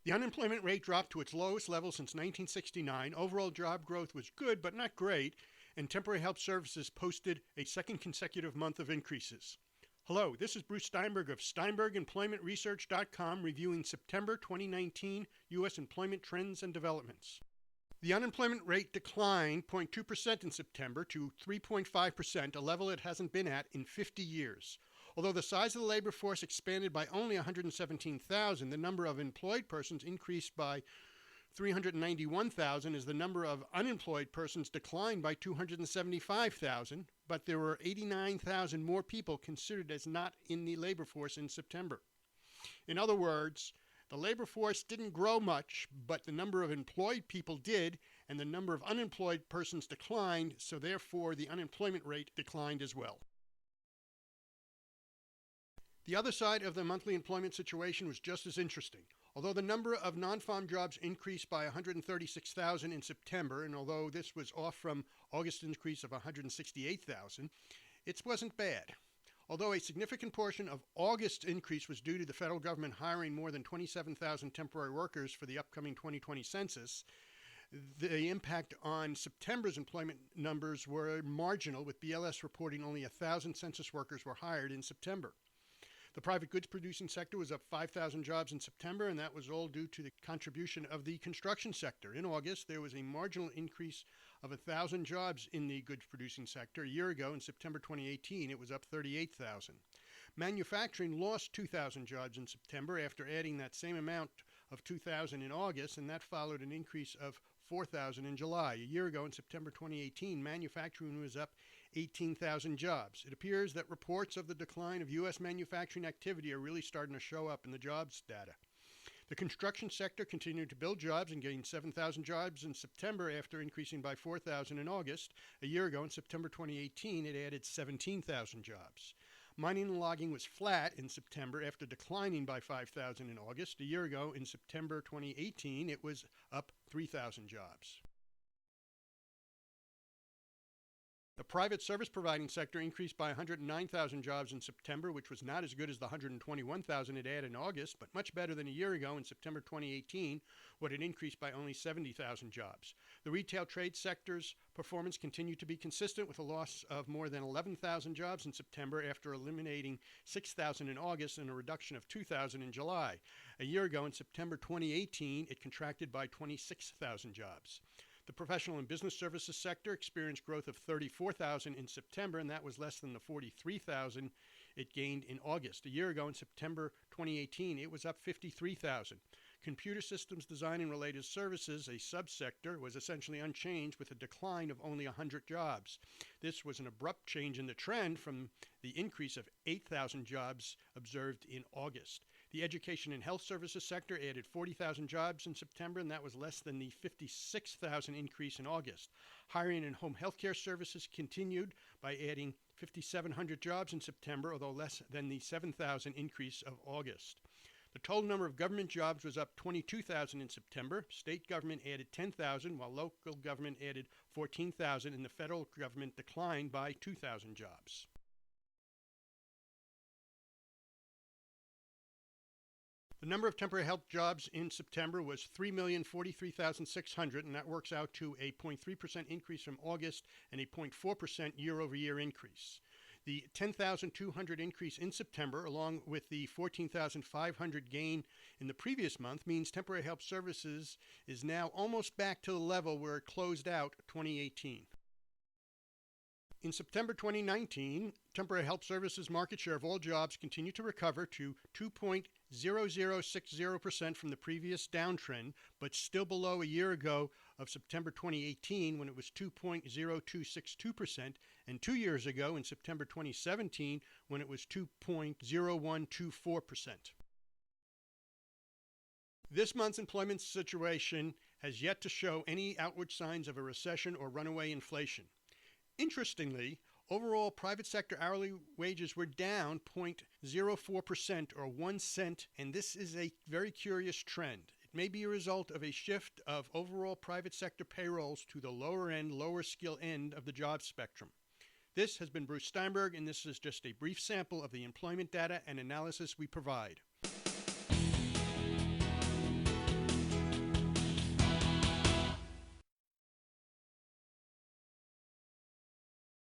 The unemployment rate dropped to its lowest level since 1969. Overall job growth was good but not great, and temporary help services posted a second consecutive month of increases. Hello, this is Bruce Steinberg of SteinbergEmploymentResearch.com reviewing September 2019 U.S. employment trends and developments. The unemployment rate declined 0.2% in September to 3.5%, a level it hasn't been at in 50 years. Although the size of the labor force expanded by only 117,000, the number of employed persons increased by 391,000 as the number of unemployed persons declined by 275,000, but there were 89,000 more people considered as not in the labor force in September. In other words, the labor force didn't grow much, but the number of employed people did, and the number of unemployed persons declined, so therefore the unemployment rate declined as well. The other side of the monthly employment situation was just as interesting. Although the number of non-farm jobs increased by 136,000 in September, and although this was off from August's increase of 168,000, it wasn't bad. Although a significant portion of August's increase was due to the federal government hiring more than 27,000 temporary workers for the upcoming 2020 census, the impact on September's employment numbers were marginal, with BLS reporting only 1,000 census workers were hired in September. The private goods producing sector was up 5,000 jobs in September, and that was all due to the contribution of the construction sector. In August, there was a marginal increase of 1,000 jobs in the goods producing sector. A year ago, in September 2018, it was up 38,000. Manufacturing lost 2,000 jobs in September after adding that same amount of 2,000 in August, and that followed an increase of 4,000 in July. A year ago, in September 2018, manufacturing was up 18,000 jobs. It appears that reports of the decline of U.S. manufacturing activity are really starting to show up in the jobs data. The construction sector continued to build jobs and gained 7,000 jobs in September after increasing by 4,000 in August. A year ago, in September 2018, it added 17,000 jobs. Mining and logging was flat in September after declining by 5,000 in August. A year ago, in September 2018, it was up 3,000 jobs. The private service providing sector increased by 109,000 jobs in September, which was not as good as the 121,000 it added in August, but much better than a year ago in September 2018, when it increased by only 70,000 jobs. The retail trade sector's performance continued to be consistent, with a loss of more than 11,000 jobs in September after eliminating 6,000 in August and a reduction of 2,000 in July. A year ago in September 2018, it contracted by 26,000 jobs. The professional and business services sector experienced growth of 34,000 in September, and that was less than the 43,000 it gained in August. A year ago, in September 2018, it was up 53,000. Computer systems design and related services, a subsector, was essentially unchanged with a decline of only 100 jobs. This was an abrupt change in the trend from the increase of 8,000 jobs observed in August. The education and health services sector added 40,000 jobs in September, and that was less than the 56,000 increase in August. Hiring in home health care services continued by adding 5,700 jobs in September, although less than the 7,000 increase of August. The total number of government jobs was up 22,000 in September. State government added 10,000, while local government added 14,000, and the federal government declined by 2,000 jobs. The number of temporary help jobs in September was 3,043,600, and that works out to a 0.3% increase from August and a 0.4% year-over-year increase. The 10,200 increase in September, along with the 14,500 gain in the previous month, means temporary help services is now almost back to the level where it closed out 2018. In September 2019, temporary help services market share of all jobs continued to recover to 2.0060% from the previous downtrend, but still below a year ago of September 2018 when it was 2.0262%, and 2 years ago in September 2017 when it was 2.0124%. This month's employment situation has yet to show any outward signs of a recession or runaway inflation. Interestingly, overall private sector hourly wages were down 0.04% or 1 cent, and this is a very curious trend. It may be a result of a shift of overall private sector payrolls to the lower end, lower skill end of the job spectrum. This has been Bruce Steinberg, and this is just a brief sample of the employment data and analysis we provide.